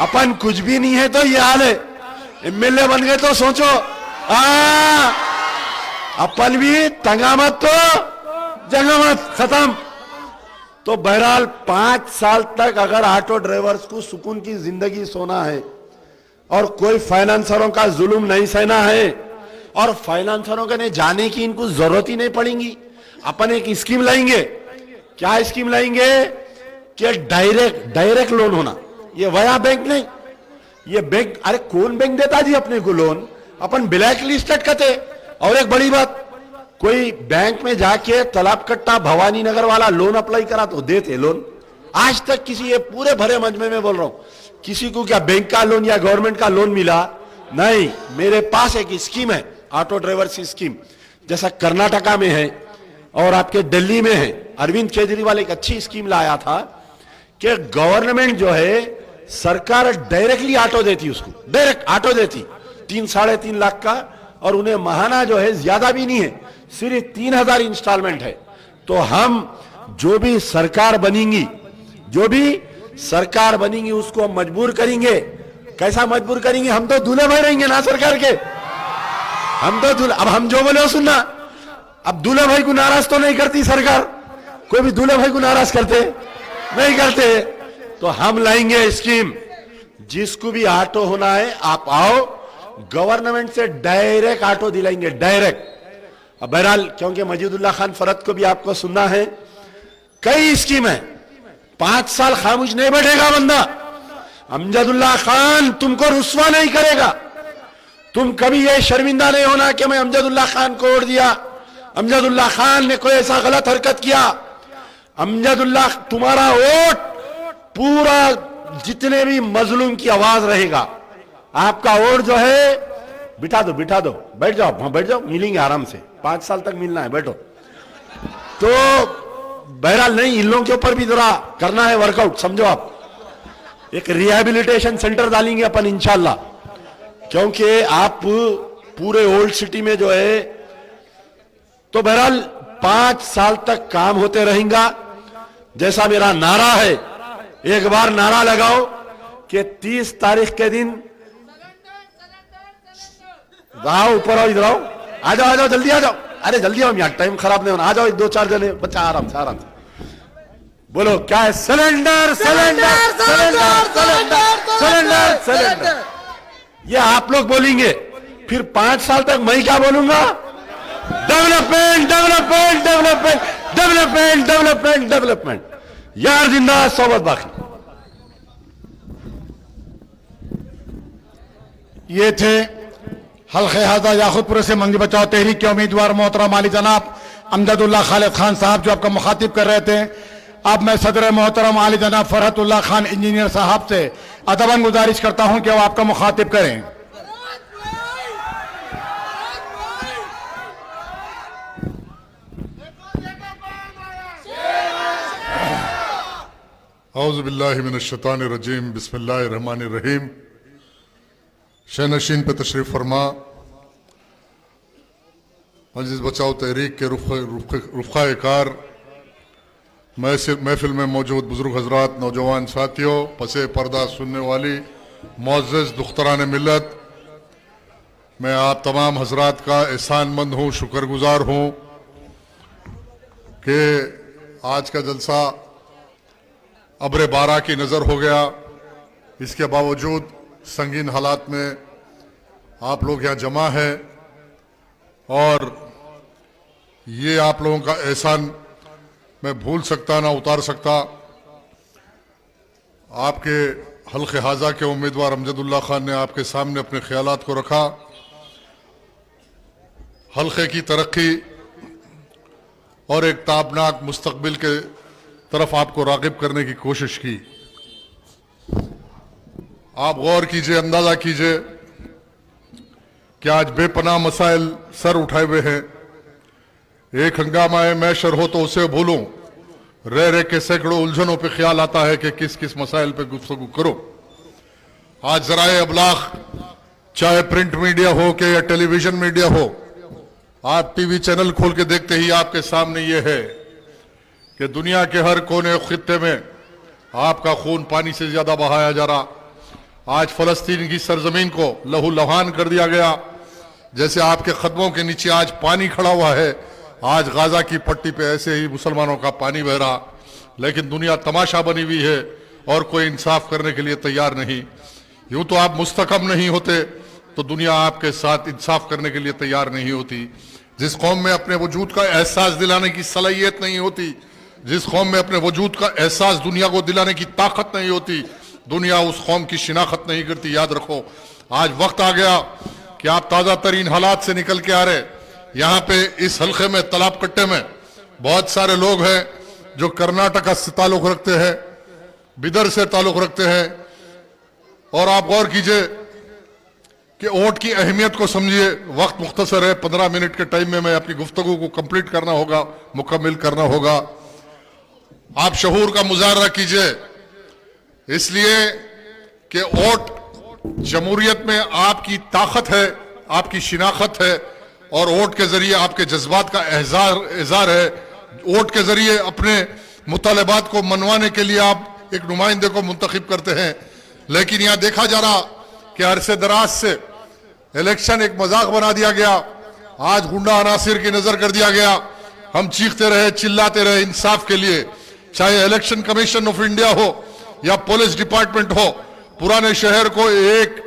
अपन कुछ भी नहीं है तो ये हाल है। एमएलए बन गए तो सोचो, अपन भी तंगा मत तो जंगा मत, खत्म। तो बहरहाल 5 साल तक अगर ऑटो ड्राइवर्स को सुकून की जिंदगी सोना है और कोई फाइनेंसरों का जुल्म नहीं सहना है और फाइनेंसरों के ने जाने की इनको जरूरत ही नहीं पड़ेगी, अपन एक स्कीम लाएंगे। क्या स्कीम लाएंगे कि डायरेक्ट लोन होना, ये वया बैंक नहीं, ये बैंक, अरे कौन बैंक देता जी अपने को लोन, अपन ब्लैक लिस्टेड करते। और एक बड़ी बात, कोई बैंक में जाके तालाब कट्टा भवानी नगर वाला लोन अप्लाई करा तो देते लोन। आज तक किसी, ये पूरे भरे मजमे में बोल रहा हूं, किसी को क्या बैंक का लोन या गवर्नमेंट का लोन मिला नहीं। मेरे पास एक स्कीम है, ऑटो ड्राइवर्स स्कीम, जैसा कर्नाटका में है और आपके दिल्ली में है। अरविंद केजरीवाल एक अच्छी स्कीम लाया था कि गवर्नमेंट जो है, सरकार डायरेक्टली ऑटो देती, उसको डायरेक्ट ऑटो देती 3-3.5 लाख का, और उन्हें महाना जो है ज्यादा भी नहीं है, सिर्फ 3000 इंस्टॉलमेंट है। तो हम जो भी सरकार बनेंगी उसको हम मजबूर करेंगे। कैसा मजबूर करेंगे? हम तो दूल्हे भाई रहेंगे ना सरकार के, हम तो दूल्हे। अब हम जो बोले वो सुनना, अब दूल्हे भाई को नाराज तो नहीं करती सरकार, कोई भी दूल्हे भाई को नाराज करते नहीं करते। तो हम लाएंगे स्कीम, जिसको भी ऑटो होना है आप आओ, गवर्नमेंट से डायरेक्ट ऑटो दिलाएंगे, डायरेक्ट। अब बहरहाल क्योंकि मजीदुल्लाह खान फरद को भी आपको सुनना है, कई स्कीम है, 5 साल खामोश नहीं बैठेगा बंदा। अमजदुल्लाह खान तुमको रुस्वा नहीं करेगा, तुम कभी ये शर्मिंदा नहीं होना कि मैं अमजदुल्लाह खान को वोट दिया, अमजदुल्लाह खान ने कोई ऐसा गलत हरकत किया। अमजदुल्लाह, तुम्हारा वोट पूरा जितने भी मजलूम की आवाज रहेगा, आपका वोट जो है, बिठा दो बैठ जाओ, वहां बैठ जाओ, मिलेंगे आराम से, 5 साल तक मिलना है, बैठो। तो बहरहाल नहीं, इन लोगों के ऊपर भी जरा करना है वर्कआउट, समझो आप। एक रिहैबिलिटेशन सेंटर डालेंगे अपन इंशाल्लाह, क्योंकि आप पूरे ओल्ड सिटी में जो है, तो बहरहाल 5 साल तक काम होते रहेगा। जैसा मेरा नारा है, एक बार नारा लगाओ कि 30 तारीख के दिन, आओ ऊपर आओ, इधर आओ, आ जाओ जल्दी आ जाओ, अरे जल्दी आओ यार, टाइम खराब नहीं होना, आ जाओ 2-4 जने, बच्चा आराम से बोलो क्या है? Cylinder cylinder cylinder cylinder cylinder cylinder, ये आप लोग बोलेंगे, फिर 5 साल तक मैं क्या बोलूंगा? Development development development development development development. यार जिंदा, सोबत बाकी। ये थे हल्के हाजा याखुदपुर से मंगी बचाओ तहरीक के उम्मीदवार मोहतरम आली जनाब अमजदुल्लाह खालिद खान साहब, जो आपका मुखातिब कर रहे थे। अब मैं सदर मोहतरम आली जनाब फरहतुल्लाह खान इंजीनियर साहब से अदबन गुजारिश करता हूं कि वो आपका मुखातिब करें। औज़ु बिल्लाहि मिनश्शैतानिर रजीम, बिस्मिल्लाहिर रहमानिर रहीम। शहनशीन पे तशरीफ फरमा, मजलिस बचाओ तहरीक के रुफ़क़ाए कार, महफिल में मौजूद बुजुर्ग हजरात, नौजवान साथियों, पसे पर्दा सुनने वाली मुअज़्ज़ज़ दुख्तरान मिल्लत, मैं आप तमाम हजरात का एहसानमंद हूँ, शुक्रगुजार हूँ कि आज का जलसा अब्र बारा की नज़र हो गया। इसके बावजूद संगीन हालात में आप लोग यहाँ जमा है, और ये आप लोगों का एहसान मैं भूल सकता ना उतार सकता। आपके हल्के हाजा के उम्मीदवार अमजदुल्लाह खान ने आपके सामने अपने ख्यालात को रखा, हल्के की तरक्की और एक ताबनाक मुस्तकबिल के तरफ आपको राग़िब करने की कोशिश की। आप गौर कीजिए, अंदाजा कीजिए कि आज बेपनाह मसाइल सर उठाए हुए हैं। एक हंगामा मैशर हो तो उसे भूलूं, रह रह के सैकड़ों उलझनों पे ख्याल आता है कि किस किस मसाइल पे गुफ्तगू करो। आज ज़राए अबलाग, चाहे प्रिंट मीडिया हो के या टेलीविजन मीडिया हो, आप टीवी चैनल खोल के देखते ही आपके सामने ये है कि दुनिया के हर कोने खित्ते में आपका खून पानी से ज्यादा बहाया जा रहा, आज फलस्तीन की सरजमीन को लहू लुहान कर दिया गया। जैसे आपके कदमों के नीचे आज पानी खड़ा हुआ है, आज गाजा की पट्टी पे ऐसे ही मुसलमानों का पानी बह रहा, लेकिन दुनिया तमाशा बनी हुई है और कोई इंसाफ करने के लिए तैयार नहीं। यूं तो आप मुस्तकम नहीं होते तो दुनिया आपके साथ इंसाफ करने के लिए तैयार नहीं होती। जिस कौम में अपने वजूद का एहसास दिलाने की सलाहियत नहीं होती, जिस कौम में अपने वजूद का एहसास दुनिया को दिलाने की ताकत नहीं होती, दुनिया उस कौम की शिनाख्त नहीं करती। याद रखो, आज वक्त आ गया कि आप ताज़ा तरीन हालात से निकल के आ रहे। यहाँ पे इस हल्के में, तालाब कट्टे में बहुत सारे लोग हैं जो कर्नाटका से ताल्लुक रखते हैं, बिदर से ताल्लुक रखते हैं, और आप गौर कीजिए कि वोट की अहमियत को समझिए। वक्त मुख्तसर है, 15 मिनट के टाइम में मैं अपनी गुफ्तगू को कंप्लीट करना होगा, मुकम्मल करना होगा। आप शऊर का मुजाहरा कीजिए, इसलिए कि वोट जमहूरियत में आपकी ताकत है, आपकी शिनाख्त है, और वोट के जरिए आपके जज्बात का इज़हार है। वोट के जरिए अपने मुतालबात को मनवाने के लिए आप एक नुमाइंदे को मुंतखब करते हैं। लेकिन यहां देखा जा रहा कि अरसे दराज से इलेक्शन एक मजाक बना दिया गया। आज गुंडा अनासिर की नजर कर दिया गया। हम चीखते रहे, चिल्लाते रहे इंसाफ के लिए, चाहे इलेक्शन कमीशन ऑफ इंडिया हो या पुलिस डिपार्टमेंट हो। पुराने शहर को एक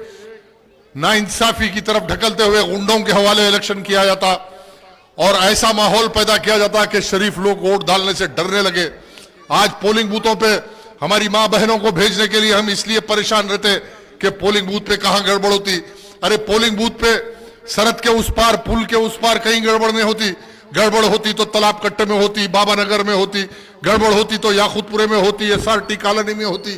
नाइंसाफी की तरफ ढकलते हुए गुंडों के हवाले इलेक्शन किया जाता और ऐसा माहौल पैदा किया जाता कि शरीफ लोग वोट डालने से डरने लगे। आज पोलिंग बूथों पे हमारी मां बहनों को भेजने के लिए हम इसलिए परेशान रहते कि पोलिंग बूथ पे कहां गड़बड़ होती। अरे पोलिंग बूथ पे सरहद के उस पार, पुल के उस पार कहीं गड़बड़ नहीं होती। गड़बड़ होती तो तालाब कट्टे में होती, बाबा नगर में होती, गड़बड़ होती तो याकूतपुरे में होती, SRT कॉलोनी में होती।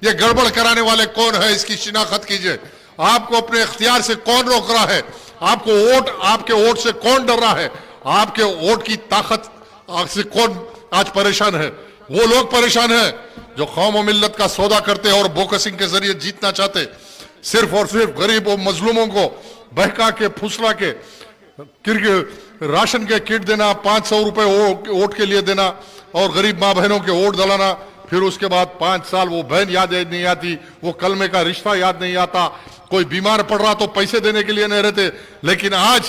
ये गड़बड़ कराने वाले कौन है, इसकी शिनाख्त कीजिए। आपको अपने इख्तियार से कौन रोक रहा है, आपको वोट, आपके वोट से कौन डर रहा है, आपके वोट की ताकत से कौन आज परेशान है। वो लोग परेशान हैं जो कौम और मिल्लत का सौदा करते और बोकसिंग के जरिए जीतना चाहते। सिर्फ और सिर्फ गरीब और मजलूमों को बहका के, फुसला के, राशन के किट देना, 500 रुपए वोट के लिए देना और गरीब माँ बहनों के वोट दलाना। फिर उसके बाद 5 साल वो बहन याद नहीं आती, वो कलमे का रिश्ता याद नहीं आता, कोई बीमार पड़ रहा तो पैसे देने के लिए नहीं रहते। लेकिन आज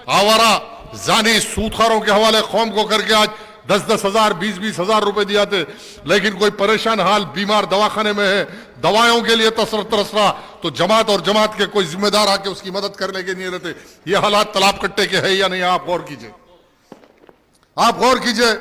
आवारा जानी सूदखारों के हवाले कौम को करके आज 10-10 हजार, 20-20 हजार रुपए दिया थे। लेकिन कोई परेशान हाल बीमार दवाखाने में है, दवाओं के लिए तरस रहा, तो जमात और जमात के कोई जिम्मेदार आके उसकी मदद करने के नहीं रहते। ये हालात तालाब कट्टे के है या नहीं, आप गौर कीजिए, आप गौर कीजिए।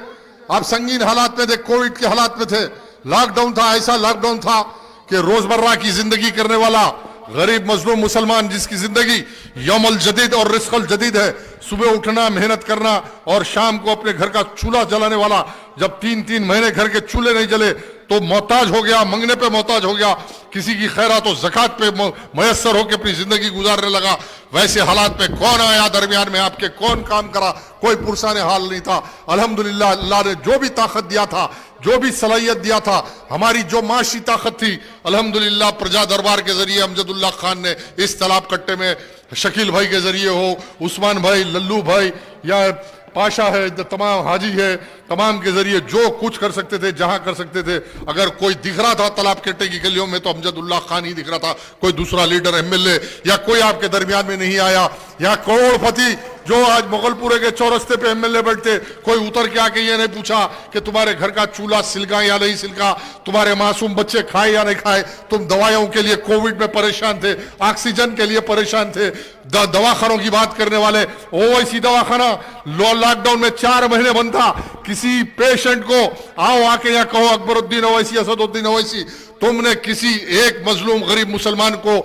आप संगीन हालात में थे, कोविड के हालात में थे, लॉकडाउन था, ऐसा लॉकडाउन था कि रोजमर्रा की जिंदगी करने वाला गरीब मजलूम मुसलमान, जिसकी जिंदगी यौमल जदीद और रिस्कल जदीद है, सुबह उठना, मेहनत करना और शाम को अपने घर का चूल्हा जलाने वाला, जब 3-3 महीने घर के चूल्हे नहीं जले तो मोहताज हो गया, मंगने पे मोहताज हो गया, किसी की खैरात तो ज़कात पे मयसर होकर अपनी जिंदगी गुजारने लगा। वैसे हालात में कौन आया दरमियान में, आपके कौन काम करा, कोई पुरसाने हाल नहीं था। अल्हम्दुलिल्लाह, अल्लाह ने जो भी ताकत दिया था, जो भी सलाहियत दिया था, हमारी जो माशी ताकत थी, अल्हम्दुलिल्लाह प्रजा दरबार के जरिए अमजदुल्लाह खान ने इस तालाब कट्टे में शकील भाई के जरिए हो, उस्मान भाई, लल्लू भाई या पाशा है, तमाम हाजी है, तमाम के जरिए जो कुछ कर सकते थे, जहां कर सकते थे। अगर कोई दिख रहा था तालाब कट्टे की गलियों में तो अमजदुल्लाह खान ही दिख रहा था, कोई दूसरा लीडर MLA या कोई आपके दरमियान में नहीं आया। या करोड़पति जो आज मुगलपुरे के चौरस्ते पे MLA बैठते, कोई उतर के आके ये नहीं पूछा कि तुम्हारे घर का चूल्हा सिलका या नहीं सिलका, तुम्हारे मासूम बच्चे खाए या नहीं खाए, तुम दवाइयों के लिए कोविड में परेशान थे, ऑक्सीजन के लिए परेशान थे। दवाखानों की बात करने वाले, ओवैसी दवाखाना लॉकडाउन में 4 महीने बंद था। किसी पेशेंट को आओ आके या कहो अकबरुद्दीन ओवैसी, असदुद्दीन ओवैसी, तुमने किसी एक मजलूम गरीब मुसलमान को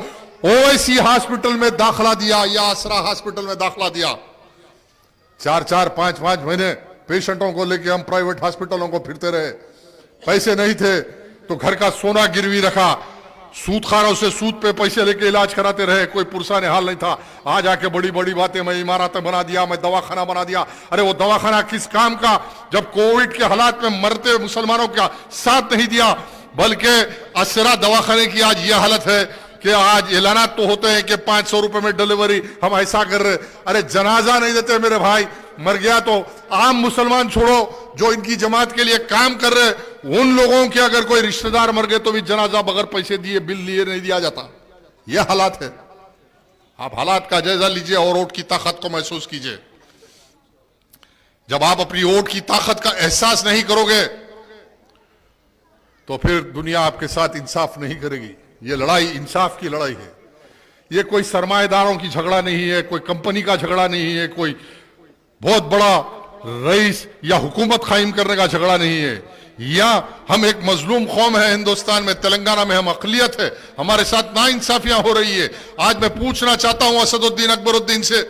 ओवैसी हॉस्पिटल में दाखिला दिया या आसरा हॉस्पिटल में दाखिला दिया? 4-4, 5-5 महीने पेशेंटों को लेके हम प्राइवेट हॉस्पिटलों को फिरते रहे। पैसे नहीं थे तो घर का सोना गिरवी रखा, सूदखारों से सूद पे पैसे लेके इलाज कराते रहे, कोई पुरसाने हाल नहीं था। आज आके बड़ी बड़ी बातें, मैं इमारतें बना दिया, मैं दवाखाना बना दिया। अरे वो दवाखाना किस काम का, जब कोविड के हालात में मरते मुसलमानों का साथ नहीं दिया, बल्कि असरा दवाखाने की आज ये हालत है कि आज ऐलानात तो होते हैं कि 500 रुपए में डिलीवरी, हम ऐसा कर रहे। अरे जनाजा नहीं देते मेरे भाई, मर गया तो आम मुसलमान छोड़ो, जो इनकी जमात के लिए काम कर रहे, उन लोगों के अगर कोई रिश्तेदार मर गए तो भी जनाजा बगैर पैसे दिए, बिल लिए नहीं दिया जाता। ये हालात है। आप हालात का जायजा लीजिए और वोट की ताकत को महसूस कीजिए। जब आप अपनी वोट की ताकत का एहसास नहीं करोगे तो फिर दुनिया आपके साथ इंसाफ नहीं करेगी। ये लड़ाई इंसाफ की लड़ाई है। ये कोई सरमाएदारों की झगड़ा नहीं है, कोई कंपनी का झगड़ा नहीं है, कोई बहुत बड़ा रईस या हुकूमत कायम करने का झगड़ा नहीं है। या हम एक मजलूम कौम है हिंदुस्तान में, तेलंगाना में हम अकलियत है, हमारे साथ नाइंसाफियां हो रही है। आज मैं पूछना चाहता हूं असदुद्दीन अकबरुद्दीन से,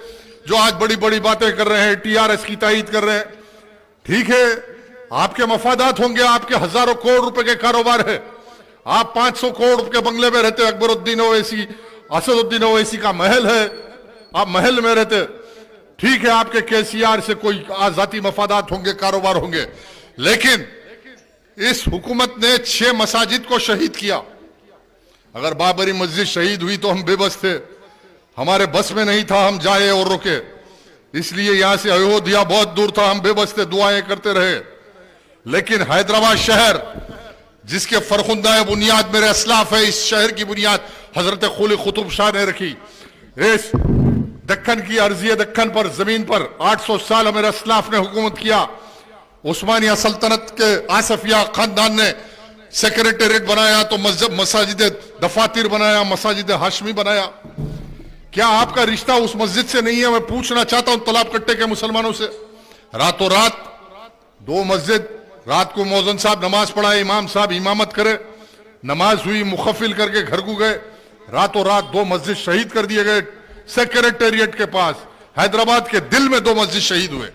जो आज बड़ी बड़ी बातें कर रहे हैं, टीआरएस की तायीद कर रहे हैं। ठीक है, आपके मफादात होंगे, आपके हजारों करोड़ रुपए के कारोबार है, आप 500 करोड़ के बंगले में रहते, अकबरुद्दीन ओवैसी, असदुद्दीन ओवैसी का महल है, आप महल में रहते। ठीक है, आपके केसीआर से कोई जाती मफादात होंगे, कारोबार होंगे, लेकिन इस हुकूमत ने 6 मसाजिद को शहीद किया। अगर बाबरी मस्जिद शहीद हुई तो हम बेबस थे, हमारे बस में नहीं था हम जाए और रुके, इसलिए यहां से अयोध्या बहुत दूर था, हम बेबस थे, दुआएं करते रहे। लेकिन हैदराबाद शहर जिसके फरखुंदा बुनियाद मेरे असलाफ है, इस शहर की बुनियाद हजरत कुली कुतुब शाह ने रखी। इस दक्कन की अर्जिय दक्कन पर जमीन पर 800 साल मेरे असलाफ ने हुकूमत किया। उस्मानिया सल्तनत के आसफिया खानदान ने सेक्रेटेरिएट बनाया तो मसाजिद दफातिर बनाया, मसाजिद हाशमी बनाया। क्या आपका रिश्ता उस मस्जिद से नहीं है? मैं पूछना चाहता हूं तलाब कट्टे के मुसलमानों से। रातों रात 2 मस्जिद, रात को मौजन साहब नमाज पढ़ाए, इमाम साहब इमामत करे, नमाज हुई, मुखफिल करके घर को गए, रातों रात 2 मस्जिद शहीद कर दिए गए। सेक्रेटेरिएट के पास हैदराबाद के दिल में 2 मस्जिद शहीद हुए।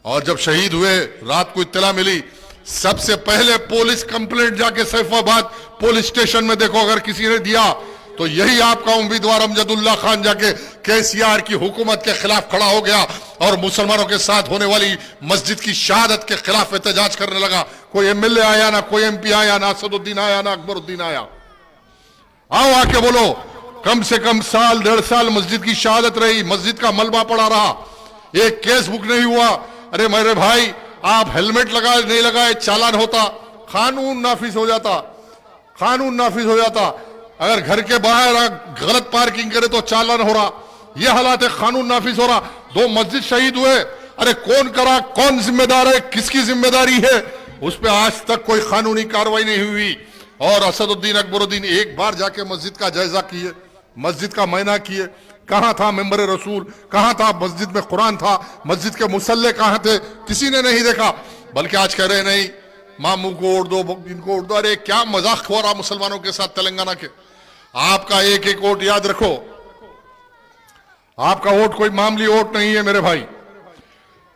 और जब शहीद हुए, रात को इत्तला मिली, सबसे पहले पुलिस कंप्लेंट जाके सैफाबाद पुलिस स्टेशन में देखो अगर किसी ने दिया तो यही आपका उम्मीदवार अमजदुल्ला खान जाके केसीआर की हुकूमत के खिलाफ खड़ा हो गया और मुसलमानों के साथ होने वाली मस्जिद की शहादत के खिलाफ एहतजाज करने लगा। कोई एमएलए आया ना, कोई एमपी आया ना, असदुद्दीन आया ना, अकबरुद्दीन आया। आओ आके बोलो, कम से कम साल 1.5 साल मस्जिद की शहादत रही, मस्जिद का मलबा पड़ा रहा, एक केस बुक नहीं हुआ। अरे मेरे भाई, आप हेलमेट लगाए नहीं लगाए चालान होता, कानून नाफिज हो जाता, कानून नाफिज हो जाता। अगर घर के बाहर गलत पार्किंग करे तो चालान हो रहा। यह हालात है, कानून नाफिज हो रहा। 2 मस्जिद शहीद हुए। अरे कौन करा, कौन जिम्मेदार है, किसकी जिम्मेदारी है, उस पर आज तक कोई कानूनी कार्रवाई नहीं हुई। और असदुद्दीन अकबरुद्दीन एक बार जाके मस्जिद का जायजा किए, मस्जिद का मयना किए, कहां था मेंबर रसूल, कहां था मस्जिद में कुरान था, मस्जिद के मुसल्ले कहां थे, किसी ने नहीं देखा। बल्कि आज कह रहे नहीं मामू को वोट दो, इनको वोट दो। अरे क्या मजाक हो रहा मुसलमानों के साथ तेलंगाना के। आपका एक एक वोट याद रखो, आपका वोट कोई मामूली वोट नहीं है मेरे भाई।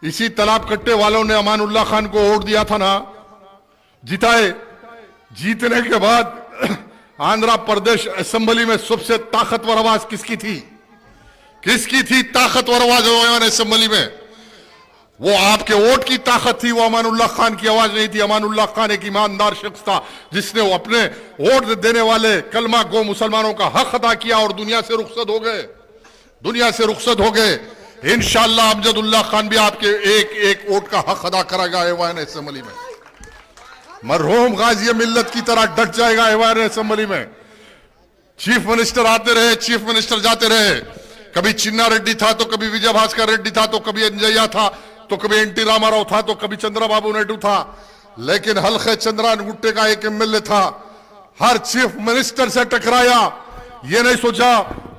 इसी तालाब कट्टे वालों ने अमानुल्लाह खान को वोट दिया था ना, जिताए। जीतने के बाद आंध्र प्रदेश असेंबली में सबसे ताकतवर आवाज किसकी थी? किसकी थी ताकतवर आवाज असेंबली में? वो आपके वोट की ताकत थी, वो अमानुल्लाह खान की आवाज नहीं थी। अमानुल्लाह खान एक ईमानदार शख्स था जिसने वो अपने वोट देने वाले कलमा गो मुसलमानों का हक अदा किया और दुनिया से रुखसत हो गए, दुनिया से रुखसत हो गए। इंशाअल्लाह अमजदुल्लाह खान भी आपके एक एक वोट का हक अदा कराएगा ऐवान असेंबली में। मरहूम गाजी मिल्लत की तरह डट जाएगा ऐवान असेंबली में। चीफ मिनिस्टर आते रहे, चीफ मिनिस्टर जाते रहे, कभी चिन्ना रेड्डी था तो कभी विजय भास्कर रेड्डी था तो कभी अंजय्या था तो कभी एनटी रामाराव था तो कभी चंद्रबाबू नायडू था, लेकिन हल्के चंद्रान गुट्टे का एक एमएलए था। हर चीफ मिनिस्टर से टकराया, ये नहीं सोचा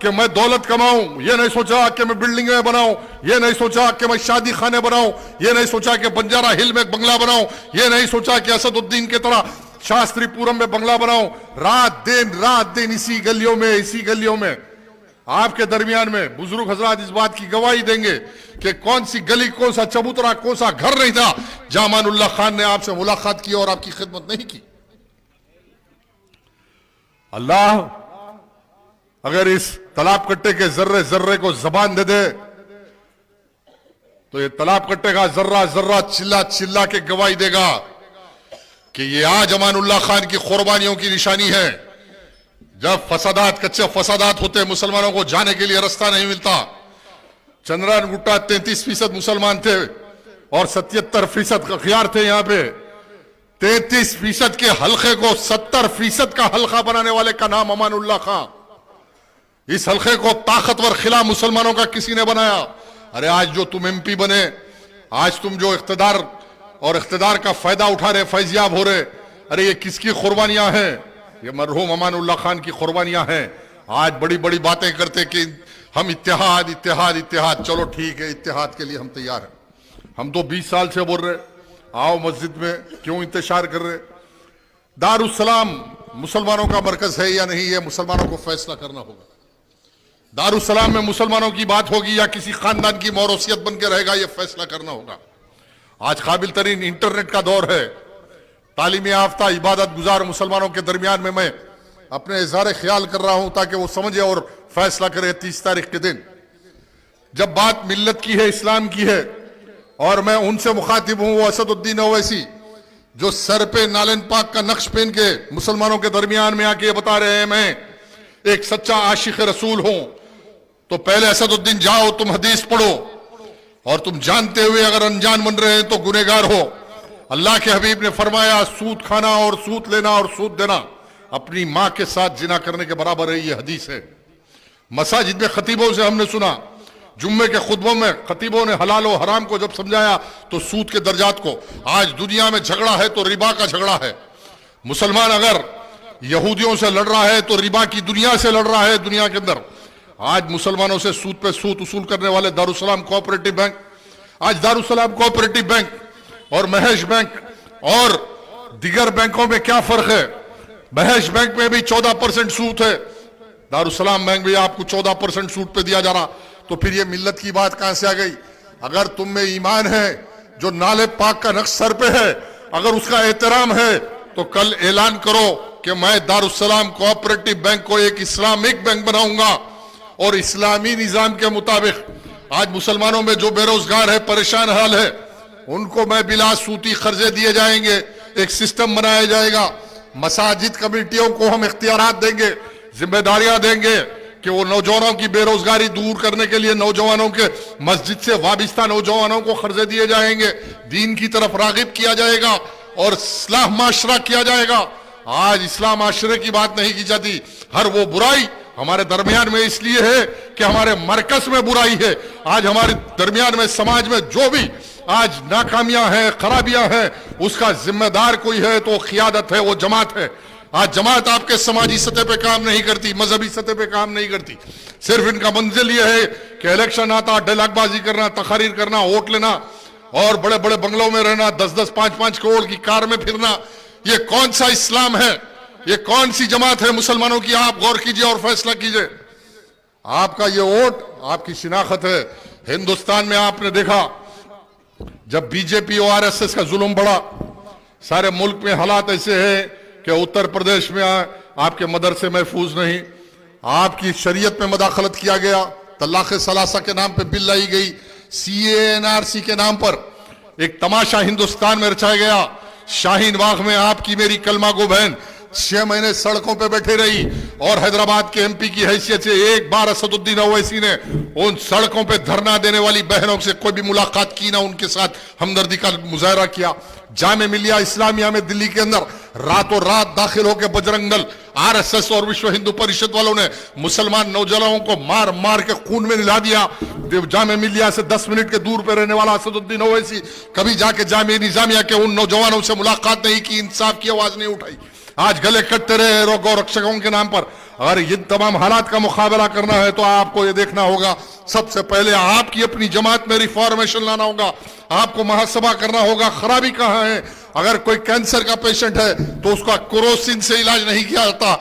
कि मैं दौलत कमाऊं, ये नहीं सोचा कि मैं बिल्डिंगें बनाऊं, ये नहीं सोचा कि मैं शादी खाने बनाऊं, ये नहीं सोचा कि बंजारा हिल में बंगला बनाऊं, ये नहीं सोचा कि असदुद्दीन की तरह शास्त्रीपुरम में बंगला बनाऊं। रात दिन इसी गलियों में आपके दरमियान में बुजुर्ग हजरात इस बात की गवाही देंगे कि कौन सी गली, कौन सा चबूतरा, कौन सा घर नहीं था जहां अमानुल्लाह खान ने आपसे मुलाकात की और आपकी खिदमत नहीं की। अल्लाह अगर इस तालाब कट्टे के जर्रे जर्रे को जबान दे दे तो ये तालाब कट्टे का जर्रा जर्रा चिल्ला चिल्ला के गवाही देगा कि ये आज अमानुल्लाह खान की कुर्बानियों की निशानी है। जब फसादात, कच्चे फसादात होते, मुसलमानों को जाने के लिए रास्ता नहीं मिलता। चंद्रान गुट्टा 33% मुसलमान थे और 77% अखियार थे। यहां पे 33% के हल्के को 70% का हल्का बनाने वाले का नाम अमानुल्लाह खान। इस हल्के को ताकतवर खिला मुसलमानों का किसी ने बनाया। अरे आज जो तुम एमपी बने, आज तुम जो इख्तिदार और इख्तिदार का फायदा उठा रहे, फैजियाब हो रहे, अरे ये किसकी कुर्बानियां हैं? ये मरहूम अमानुल्लाह खान की कुर्बानियां हैं। आज बड़ी बड़ी बातें करते कि हम इत्तेहाद इत्तेहाद इत्तेहाद, चलो ठीक है, इत्तेहाद के लिए हम तैयार हैं। हम तो 20 साल से बोल रहे, आओ मस्जिद में, क्यों इंतजार कर रहे? दारुस्सलाम मुसलमानों का मरकज है या नहीं, ये मुसलमानों को फैसला करना होगा। दारुस्सलाम में मुसलमानों की बात होगी या किसी खानदान की मौरूसियत बन के रहेगा, यह फैसला करना होगा। आज काबिल तरीन इंटरनेट का दौर है। तालीमी याफ्ता इबादत गुजार मुसलमानों के दरमियान में मैं अपने इज़हार ख्याल कर रहा हूं ताकि वो समझे और फैसला करे 30 तारीख के दिन। जब बात मिल्लत की है, इस्लाम की है, और मैं उनसे मुखातिब हूं, वो असदुद्दीन ओवैसी, जो सर पे नालन पाक का नक्श पहन के मुसलमानों के दरमियान में आके बता रहे हैं मैं एक सच्चा आशिक रसूल हूं। तो पहले असदुद्दीन जाओ, तुम हदीस पढ़ो, और तुम जानते हुए अगर अनजान बन रहे हैं तो गुनहगार हो। अल्लाह के हबीब ने फरमाया, सूद खाना और सूद लेना और सूद देना अपनी मां के साथ जिना करने के बराबर है। ये हदीस है। मसाजिद में खतीबों से हमने सुना, जुम्मे के खुतबों में खतीबों ने हलाल और हराम को जब समझाया तो सूद के दर्जात को। आज दुनिया में झगड़ा है तो रिबा का झगड़ा है। मुसलमान अगर यहूदियों से लड़ रहा है तो रिबा की दुनिया से लड़ रहा है। दुनिया के अंदर आज मुसलमानों से सूद पे सूद वसूल करने वाले दारुस्सलाम कोऑपरेटिव बैंक, आज दारुस्सलाम कोऑपरेटिव बैंक और महेश बैंक और दिगर बैंकों में क्या फर्क है? महेश बैंक में भी 14% सूद है, दारुस्सलाम बैंक भी आपको 14% सूद पे दिया जा रहा। तो फिर ये मिल्लत की बात कहां से आ गई? अगर तुम में ईमान है, जो नाले पाक का नक्श सर पे है, अगर उसका एहतराम है, तो कल ऐलान करो कि मैं दारुस्सलाम कोऑपरेटिव बैंक को एक इस्लामिक बैंक बनाऊंगा और इस्लामी निजाम के मुताबिक आज मुसलमानों में जो बेरोजगार है, परेशान हाल है, उनको मैं बिला सूती कर्जे दिए जाएंगे। एक सिस्टम बनाया जाएगा। मसाजिद कमेटियों को हम इख्तियारात देंगे, जिम्मेदारियां देंगे कि वो नौजवानों की बेरोजगारी दूर करने के लिए नौजवानों के मस्जिद से वाबिस्ता नौजवानों को कर्जे दिए जाएंगे। दीन की तरफ रागिब किया जाएगा और इस्लाह माशरा किया जाएगा। आज इस्लाम माशरे की बात नहीं की जाती। हर वो बुराई हमारे दरमियान में इसलिए है कि हमारे मरकज में बुराई है। आज हमारे दरमियान में समाज में जो भी आज नाकामियां हैं, खराबियां हैं, उसका जिम्मेदार कोई है तो क़ियादत है, वो जमात है। आज जमात आपके समाजी सतह पे काम नहीं करती, मजहबी सतह पे काम नहीं करती। सिर्फ इनका मंजिल ये है कि इलेक्शन आता, डायलॉगबाजी करना, तकरीर करना, वोट लेना और बड़े बड़े बंगलों में रहना, 10-10, 5-5 करोड़ की कार में फिरना। ये कौन सा इस्लाम है? ये कौन सी जमात है मुसलमानों की? आप गौर कीजिए और फैसला कीजिए। आपका ये वोट आपकी शिनाख्त है। हिंदुस्तान में आपने देखा जब बीजेपी और आरएसएस का जुल्म बढ़ा, सारे मुल्क में हालात ऐसे हैं कि उत्तर प्रदेश में आपके मदरसे महफूज नहीं, आपकी शरीयत में मदाखलत किया गया, तलाक सलासा के नाम पे बिल लाई गई, CA-NRC के नाम पर एक तमाशा हिंदुस्तान में रचाया गया। शाहीन बाग में आपकी मेरी कलमा गो बहन 6 महीने सड़कों पे बैठे रही और हैदराबाद के MP की हैसियत से एक बार असदुद्दीन ओवैसी ने उन सड़कों पे धरना देने वाली बहनों से कोई भी मुलाकात की ना, उनके साथ हमदर्दी का मुजाहरा किया। जामे मिलिया इस्लामिया में दिल्ली के अंदर रातों रात दाखिल होकर बजरंग दल, RSS और विश्व हिंदू परिषद वालों ने मुसलमान नौजवानों को मार मार के खून में नहला दिया। जामे मिलिया से 10 मिनट के दूर पे रहने वाला असदुद्दीन ओवैसी कभी जाके जामिया निजामिया के उन नौजवानों से मुलाकात नहीं की, इंसाफ की आवाज नहीं उठाई। आज गले कटते रहे गौ रक्षकों के नाम पर। अगर ये तमाम हालात का मुकाबला करना है तो आपको ये देखना होगा, सबसे पहले आपकी अपनी जमात में रिफॉर्मेशन लाना होगा। आपको महासभा करना होगा, खराबी कहां है। अगर कोई कैंसर का पेशेंट है तो उसका क्रोसिन से इलाज नहीं किया जाता,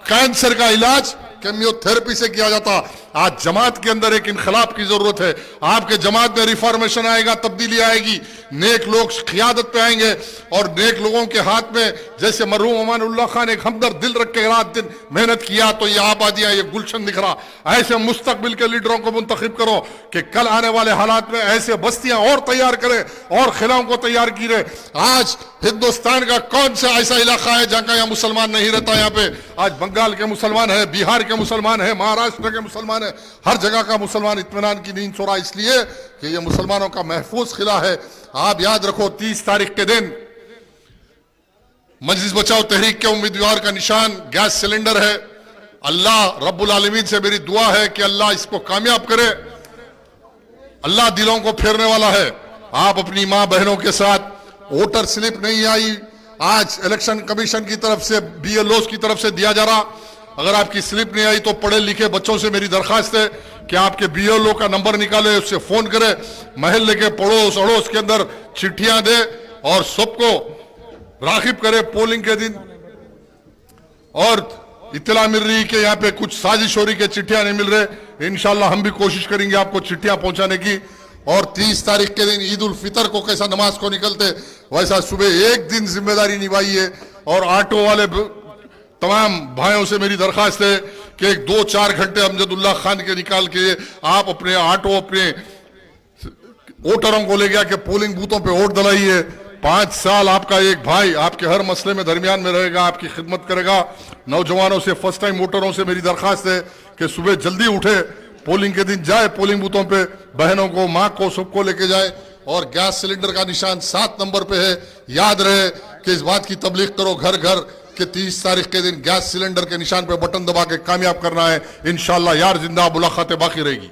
कैंसर का इलाज केमियोथेरेपी से किया जाता। आज जमात के अंदर एक इनकलाब की जरूरत है। आपके जमात में रिफॉर्मेशन आएगा, तब्दीली आएगी, नेक लोग क़ियादत पे आएंगे और नेक लोगों के हाथ में, जैसे मरहूम अमानुल्लाह खान एक हमदर्द दिल रख के रात दिन मेहनत किया तो ये आबादियां, ये गुलशन दिख रहा। ऐसे मुस्तकबिल के लीडरों को मुंतखब करो कि कल आने वाले हालात में ऐसे बस्तियां और तैयार करें और खिलाओं को तैयार की रहे। आज हिंदुस्तान का कौन सा ऐसा इलाका है जहां का यहाँ मुसलमान नहीं रहता? यहाँ पे आज बंगाल के मुसलमान है, बिहार के मुसलमान है, महाराष्ट्र के मुसलमान है, हर जगह का मुसलमान इत्मीनान की नींद सो रहा, इसलिए कि ये मुसलमानों का महफूज किला है। आप याद रखो 30 तारीख के दिन मजलिस बचाओ तहरीक के उम्मीदवार का निशान गैस सिलेंडर है। अल्लाह रब्बुल आलमीन से मेरी दुआ है कि अल्लाह इसको कामयाब करे। अल्लाह दिलों को फेरने वाला है। आप अपनी मां बहनों के साथ, वोटर स्लिप नहीं आई, आज इलेक्शन कमीशन की तरफ से, बीएलओ की तरफ से दिया जा रहा, अगर आपकी स्लिप नहीं आई तो पढ़े लिखे बच्चों से मेरी दरखास्त है कि आपके बीएलओ का नंबर निकाले, उससे फोन करे, महल्ले के पड़ोस अड़ोस के अंदर चिट्ठियां दे और सबको रागिब करे पोलिंग के दिन। और इत्तला मिल रही कि यहाँ पे कुछ साजिश हो रही के चिट्ठियां नहीं मिल रहे, इंशाल्लाह हम भी कोशिश करेंगे आपको चिट्ठियां पहुंचाने की। और 30 तारीख के दिन ईद उल फितर को कैसा नमाज को निकलते, वैसा सुबह एक दिन जिम्मेदारी निभाइए। और ऑटो वाले तमाम भाइयों से मेरी दरखास्त है कि 2-4 घंटे अमजदुल्ला खान के निकाल के आप अपने ऑटो, अपने वोटरों को ले गया कि पोलिंग बूथों पे वोट दिलाइए। 5 साल आपका एक भाई आपके हर मसले में दरमियान में रहेगा, आपकी खिदमत करेगा। नौजवानों से, फर्स्ट टाइम वोटरों से मेरी दरखास्त है कि सुबह जल्दी उठे, पोलिंग के दिन जाए पोलिंग बूथों पे, बहनों को, माँ को, सबको लेके जाए। और गैस सिलेंडर का निशान 7 नंबर पे है। याद रहे कि इस बात की तबलीग करो घर घर कि 30 तारीख के दिन गैस सिलेंडर के निशान पे बटन दबा के कामयाब करना है। इंशाल्लाह यार जिंदा, मुलाकातें बाकी रहेगी।